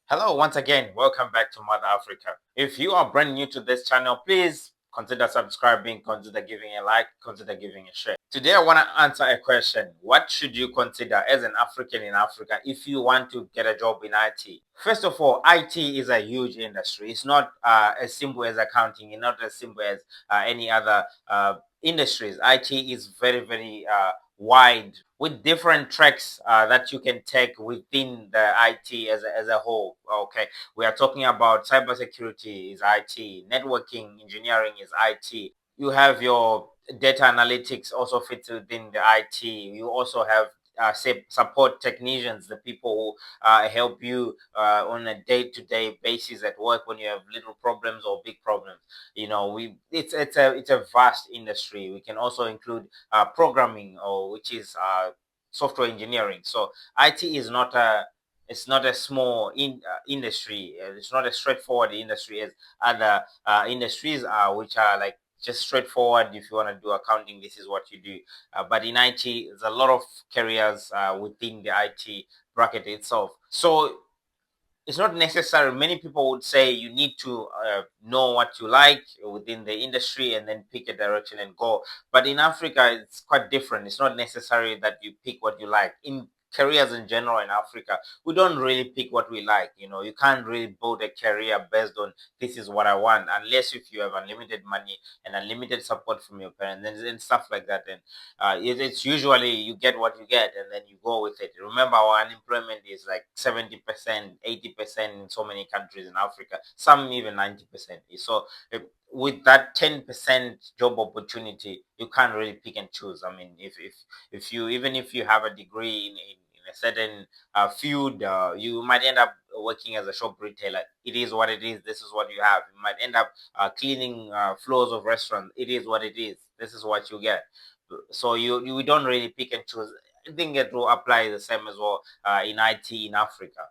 Hello, once again, welcome back to Mother Africa. If you are brand new to this channel, please consider subscribing, consider giving a like, consider giving a share. Today, I want to answer a question. What should you consider as an African in Africa if you want to get a job in IT? First of all, IT is a huge industry. It's not as simple as accounting. It's not as simple as any other industries. IT is very wide with different tracks that you can take within the IT as a whole. Okay, we are talking about cybersecurity is IT, networking engineering is IT. You have your data analytics also fits within the IT. You also have support technicians, the people who help you on a day-to-day basis at work when you have little problems or big problems. It's a vast industry. We can also include programming, or which is software engineering. So IT is not a it's not a small industry. It's not a straightforward industry as other industries are, which are like just straightforward. If you want to do accounting, this is what you do. But in IT, there's a lot of careers within the IT bracket itself. So it's not necessary. Many people would say you need to know what you like within the industry and then pick a direction and go. But in Africa, it's quite different. It's not necessary that you pick what you like. In careers in general in Africa, we don't really pick what we like. You can't really build a career based on this is what I want, unless if you have unlimited money and unlimited support from your parents and stuff like that. And it's usually you get what you get and then you go with it. Remember, our unemployment is like 70%, 80% in so many countries in Africa, some even 90%. So with that 10% job opportunity, you can't really pick and choose. I mean, if you even if you have a degree in a certain field, you might end up working as a shop retailer. It is what it is. This is what you have. You might end up cleaning floors of restaurants. It is what it is. This is what you get. So you don't really pick and choose. I think it will apply the same as well in IT in Africa.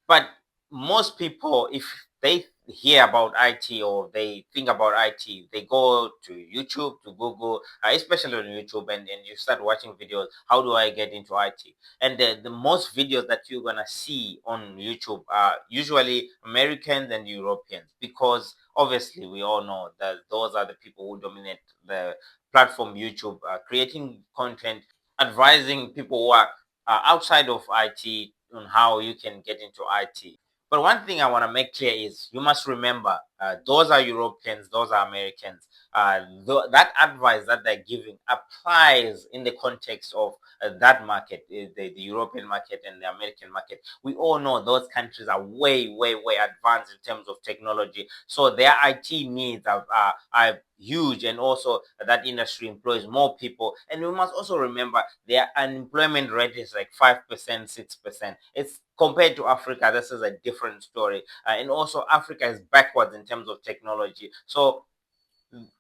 But most people, if they hear about IT or they think about IT, they go to YouTube, to Google, especially on YouTube, and you start watching videos. How do I get into IT? And the most videos that you're gonna see on YouTube are usually Americans and Europeans, because obviously we all know that those are the people who dominate the platform YouTube, creating content, advising people who are outside of IT on how you can get into IT. But one thing I want to make clear is you must remember those are Europeans, those are Americans. That advice that they're giving applies in the context of that market, the European market and the American market. We all know those countries are way advanced in terms of technology. So their IT needs are huge, and also that industry employs more people. And we must also remember their unemployment rate is like 5%, 6%. It's compared to Africa, this is a different story. And also Africa is backwards in terms of technology. So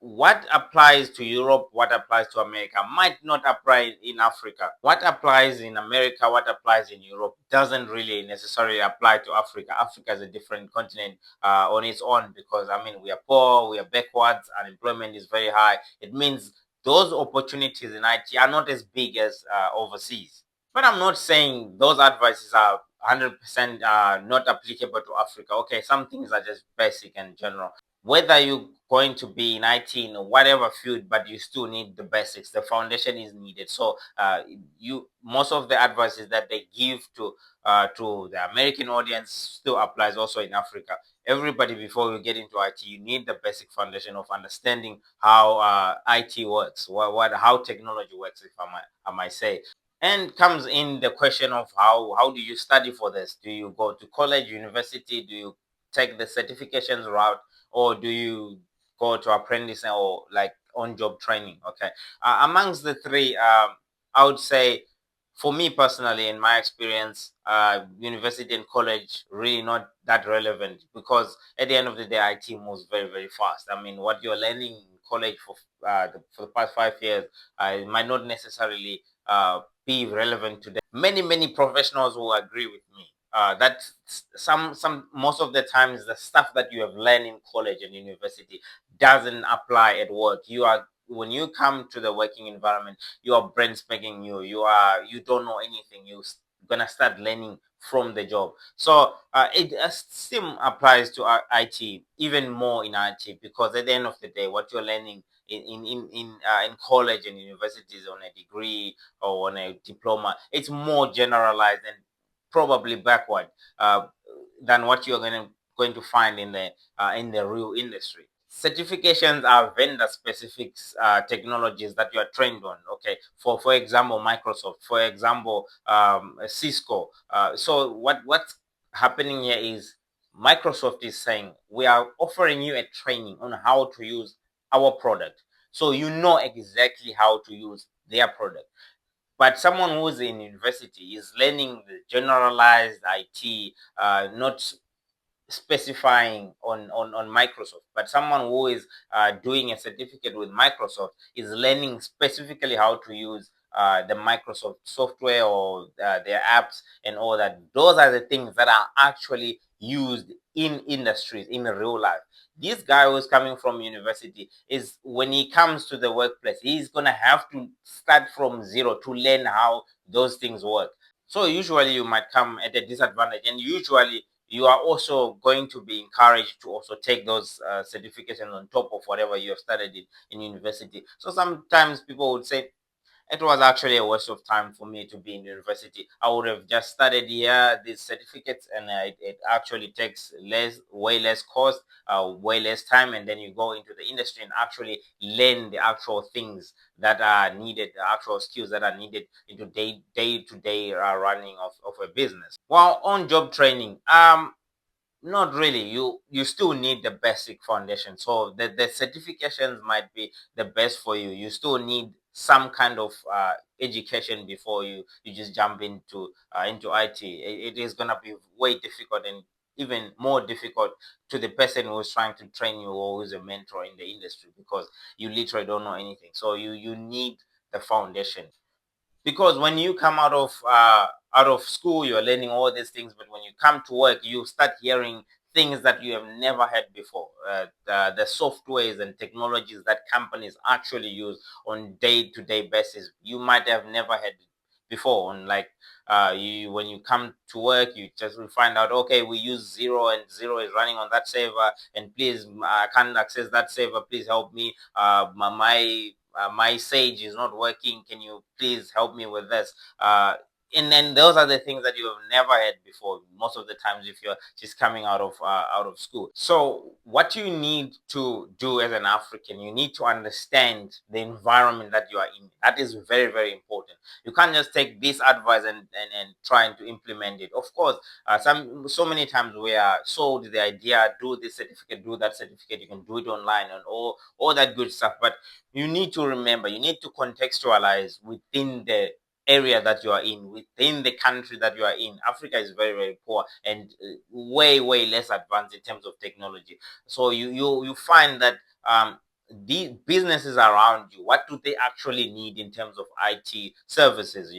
what applies to Europe, what applies to America might not apply in Africa. What applies in America, what applies in Europe doesn't really necessarily apply to Africa. Africa is a different continent on its own, because I mean, we are poor, we are backwards, unemployment is very high. It means those opportunities in IT are not as big as overseas. But I'm not saying those advices are 100% not applicable to Africa. Okay, some things are just basic and general. Whether you're going to be in IT in whatever field, but you still need the basics. The foundation is needed. So you most of the advices that they give to the American audience still applies also in Africa. Everybody, before you get into IT, you need the basic foundation of understanding how IT works, what how technology works, if I might say. And comes in the question of how do you study for this? Do you go to college, university? Do you take the certifications route, or do you go to apprentice or like on job training? Okay, amongst the three, I would say, for me personally, in my experience, university and college really not that relevant, because at the end of the day, IT moves very fast. I mean, what you're learning in college for the past 5 years, it might not necessarily be relevant today. Many professionals will agree with me that some most of the times the stuff that you have learned in college and university doesn't apply at work. When you come to the working environment, your brain spanking new. You don't know anything. Gonna start learning from the job. So it still applies to IT, even more in IT, because at the end of the day, what you're learning in college and universities on a degree or on a diploma, it's more generalized and probably backward uh, than what you're going to find in the real industry. Certifications are vendor specific technologies that you are trained on. Okay, for example, Microsoft, for example, Cisco. So what's happening here is Microsoft is saying we are offering you a training on how to use our product, so you know exactly how to use their product. But someone who's in university is learning the generalized IT, not specifying on Microsoft. But someone who is doing a certificate with Microsoft is learning specifically how to use the Microsoft software or their apps and all that. Those are the things that are actually used in industries in real life. This guy who's coming from university is, when he comes to the workplace, he's gonna have to start from zero to learn how those things work. So usually you might come at a disadvantage, and usually you are also going to be encouraged to also take those certifications on top of whatever you have studied in university. So sometimes people would say, it was actually a waste of time for me to be in university. I would have just studied here these certificates, and it actually takes way less cost, way less time, and then you go into the industry and actually learn the actual things that are needed, the actual skills that are needed into day to day running of a business. While on job training, not really. You still need the basic foundation. So the certifications might be the best for you. You still need some kind of education before you just jump into IT. It is gonna be way difficult, and even more difficult to the person who's trying to train you or who's a mentor in the industry, because you literally don't know anything. So you need the foundation, because when you come out of school, you're learning all these things, but when you come to work, you start hearing things that you have never had before. The softwares and technologies that companies actually use on day-to-day basis, you might have never had before. And like you when you come to work, you just will find out, okay, we use zero, and zero is running on that server, and please, I can't access that server, please help me. My Sage is not working, can you please help me with this? And then those are the things that you have never had before, most of the times, if you're just coming out of school. So what you need to do as an African, you need to understand the environment that you are in. That is very, very important. You can't just take this advice and trying to implement it. Of course, so many times we are sold the idea, do this certificate, do that certificate, you can do it online and all that good stuff. But you need to remember, you need to contextualize within the area that you are in, within the country that you are in. Africa is very, very poor and way, way less advanced in terms of technology. So you find that the businesses around you, what do they actually need in terms of IT services?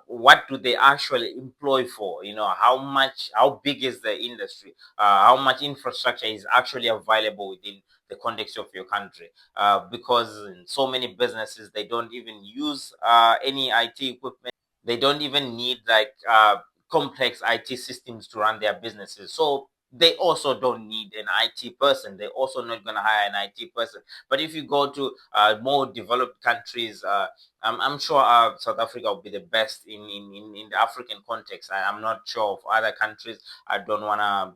What do they actually employ for? How big is the industry? How much infrastructure is actually available within the context of your country? Because in so many businesses, they don't even use any IT equipment. They don't even need like complex IT systems to run their businesses. So they also don't need an IT person. They're also not going to hire an IT person. But if you go to more developed countries, I'm sure South Africa will be the best in the African context. I'm not sure of other countries. I don't want to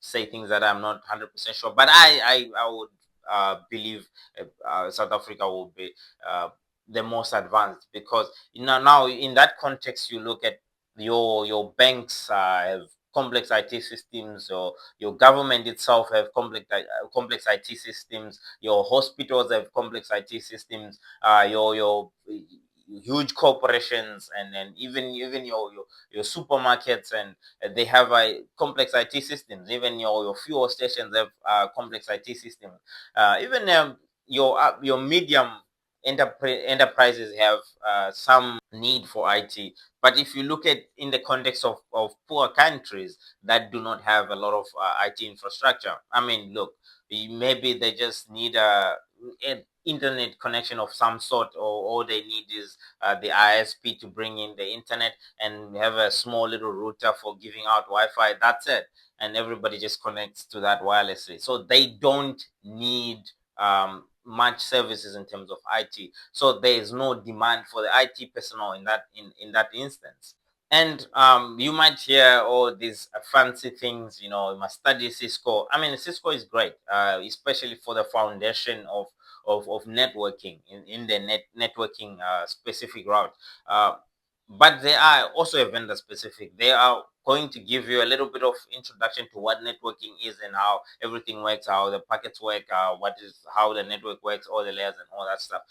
say things that I'm not 100% sure, but I would believe South Africa will be uh, the most advanced, because now in that context, you look at your banks have complex IT systems, or your government itself have complex IT systems, your hospitals have complex IT systems, your huge corporations, and then even your supermarkets, and they have complex IT systems. Even your fuel stations have complex IT systems. Even your medium enterprises have some need for IT. But if you look at in the context of poor countries that do not have a lot of IT infrastructure, I mean, look, maybe they just need internet connection of some sort, or all they need is the ISP to bring in the internet and have a small little router for giving out Wi-Fi. That's it, and everybody just connects to that wirelessly. So they don't need much services in terms of IT. So there is no demand for the IT personnel in that instance. And you might hear all these fancy things, you must study Cisco. I mean, Cisco is great, especially for the foundation of networking in the networking specific route. Uh, but they are also a vendor specific. They are going to give you a little bit of introduction to what networking is and how everything works, how the packets work, how the network works, all the layers and all that stuff.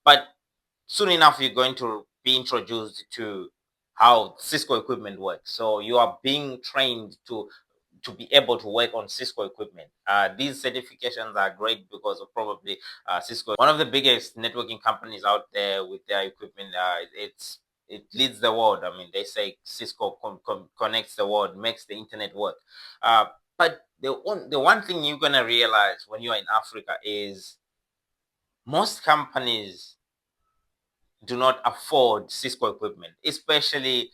But soon enough, you're going to be introduced to how Cisco equipment works. So you are being trained to be able to work on Cisco equipment. These certifications are great because of probably Cisco, one of the biggest networking companies out there with their equipment. It leads the world. I mean, they say Cisco connects the world, makes the internet work. Uh, but the one thing you're gonna realize when you're in Africa is most companies do not afford Cisco equipment, especially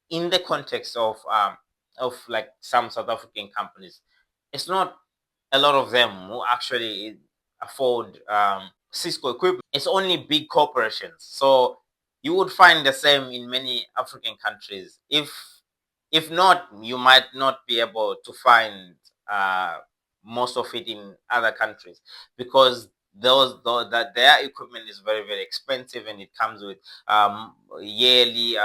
in the context of like some South African companies. It's not a lot of them who actually afford Cisco equipment. It's only big corporations. So you would find the same in many African countries. If not, you might not be able to find uh, most of it in other countries, because that their equipment is very, very expensive, and it comes with yearly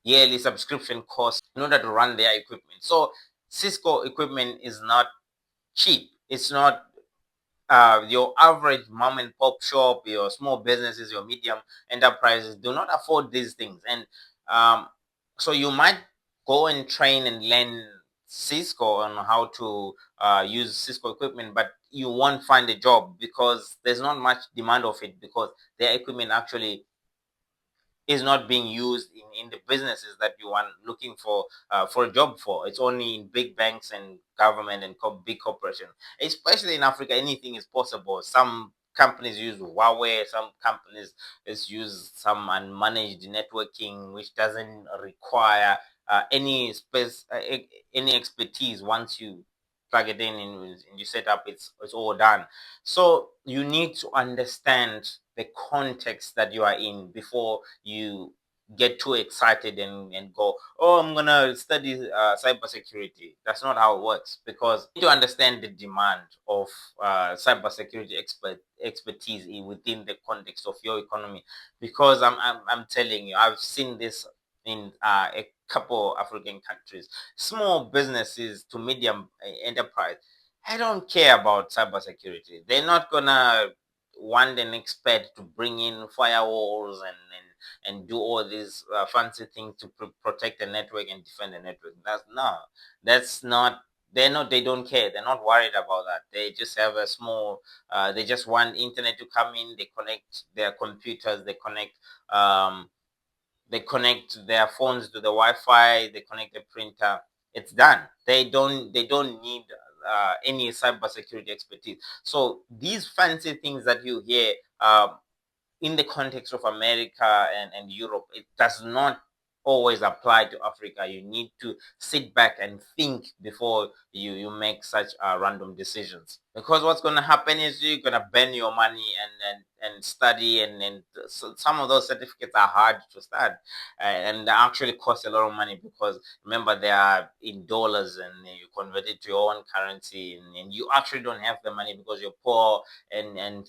yearly subscription costs in order to run their equipment. So Cisco equipment is not cheap. It's not your average mom and pop shop, your small businesses, your medium enterprises do not afford these things. And um, so you might go and train and learn Cisco on how to use Cisco equipment, but you won't find a job because there's not much demand of it, because their equipment actually is not being used in the businesses that you are looking for a job for. It's only in big banks and government and big corporations. Especially in Africa, anything is possible. Some companies use Huawei, some companies use some unmanaged networking, which doesn't require any any expertise. Once you plug it in and you set up, it's all done. So you need to understand the context that you are in before you get too excited and go, oh, I'm gonna study cybersecurity. That's not how it works, because you need to understand the demand of cybersecurity expertise within the context of your economy. Because I'm telling you, I've seen this in a couple African countries. Small businesses to medium enterprise, I don't care about cybersecurity. They're not gonna want an expert to bring in firewalls and do all these fancy things to protect the network and defend the network. That's not. They're not. They don't care. They're not worried about that. They just have a small. They just want internet to come in. They connect their computers. Um, they connect their phones to the Wi-Fi. They connect the printer. It's done. They don't need any cybersecurity expertise. So these fancy things that you hear in the context of America and Europe, it does not always apply to Africa. You need to sit back and think before you make such random decisions. Because what's going to happen is you're going to burn your money and study, and so some of those certificates are hard to start, and they actually cost a lot of money, because remember, they are in dollars, and you convert it to your own currency, and you actually don't have the money because you're poor, and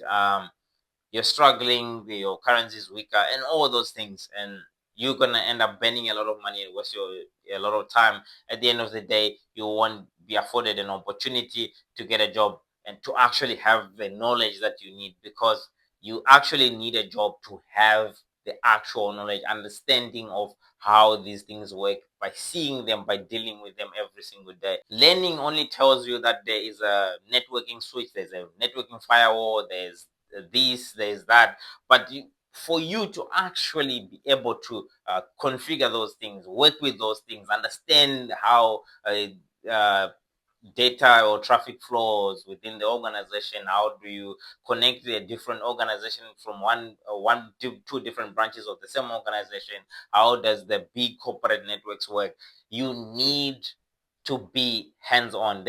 you're struggling, your currency is weaker, and all those things, and you're gonna end up spending a lot of money and waste a lot of time. At the end of the day, you won't be afforded an opportunity to get a job and to actually have the knowledge that you need, because you actually need a job to have the actual knowledge, understanding of how these things work, by seeing them, by dealing with them every single day. Learning only tells you that there is a networking switch, there's a networking firewall, there's this, there's that, but for you to actually be able to configure those things, work with those things, understand how uh, data or traffic flows within the organization. How do you connect the different organization from one to two different branches of the same organization? How does the big corporate networks work? You need to be hands-on.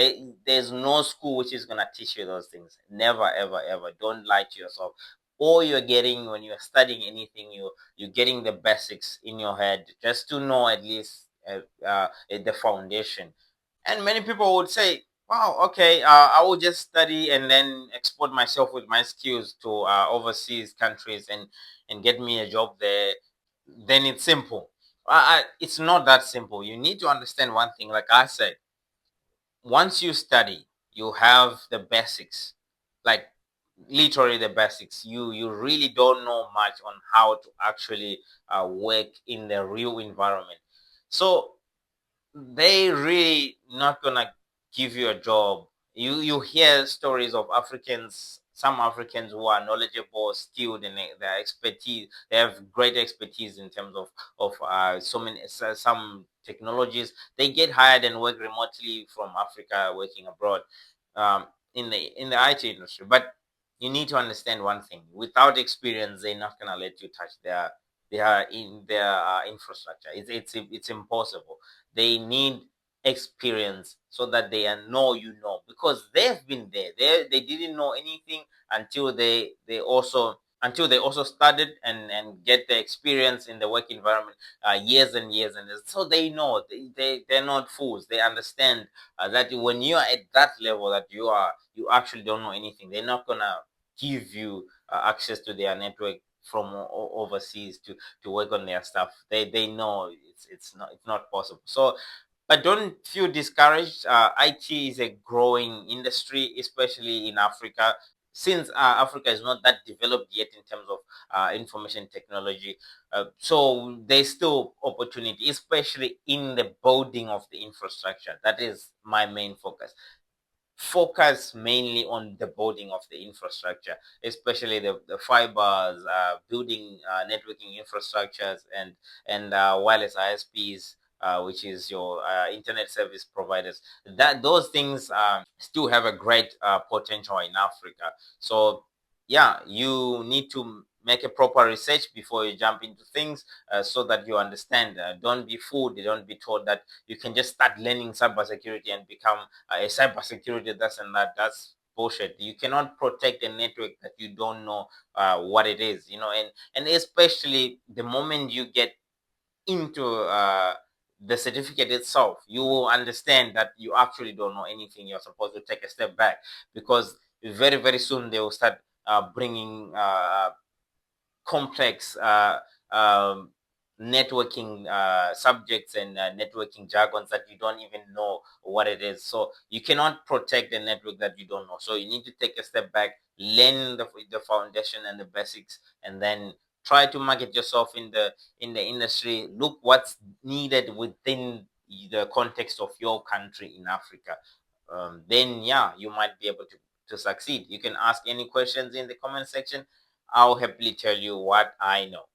There's no school which is going to teach you those things. Never, ever, ever. Don't lie to yourself. All you're getting when you're studying anything, you're getting the basics in your head, just to know at least the foundation. And many people would say, wow, okay, I will just study and then export myself with my skills to overseas countries and get me a job there. Then it's simple. It's not that simple. You need to understand one thing. Like I said, once you study, you have the basics, like literally the basics. You really don't know much on how to actually work in the real environment. So they really not gonna give you a job. You hear stories of Africans, some Africans who are knowledgeable, skilled in their expertise. They have great expertise in terms of some technologies. They get hired and work remotely from Africa, working abroad, in the IT industry. But you need to understand one thing: without experience, they're not gonna let you touch their infrastructure. It's impossible. They need experience so that know, because they've been there. They didn't know anything until they also studied and get the experience in the work environment, years and years, and so they know. They're not fools. They understand that when you are at that level, that you actually don't know anything. They're not gonna give you access to their network from overseas to work on their stuff. They know it's not possible. So, but don't feel discouraged. IT is a growing industry, especially in Africa. Since Africa is not that developed yet in terms of information technology, so there's still opportunity, especially in the building of the infrastructure. That is my main focus. Focus mainly on the building of the infrastructure, especially the fibers, building networking infrastructures, and wireless ISPs, which is your internet service providers. That those things still have a great potential in Africa. So yeah, you need to make a proper research before you jump into things, so that you understand. Don't be fooled. Don't be told that you can just start learning cybersecurity and become a cybersecurity this and that. That's bullshit. You cannot protect a network that you don't know what it is, and especially the moment you get into the certificate itself, you will understand that you actually don't know anything. You're supposed to take a step back, because very, very soon they will start bringing complex um, networking subjects and networking jargons that you don't even know what it is. So you cannot protect the network that you don't know. So you need to take a step back, learn the foundation and the basics, and then try to market yourself in the industry. Look what's needed within the context of your country in Africa. Then yeah, you might be able to succeed. You can ask any questions in the comment section. I'll happily tell you what I know.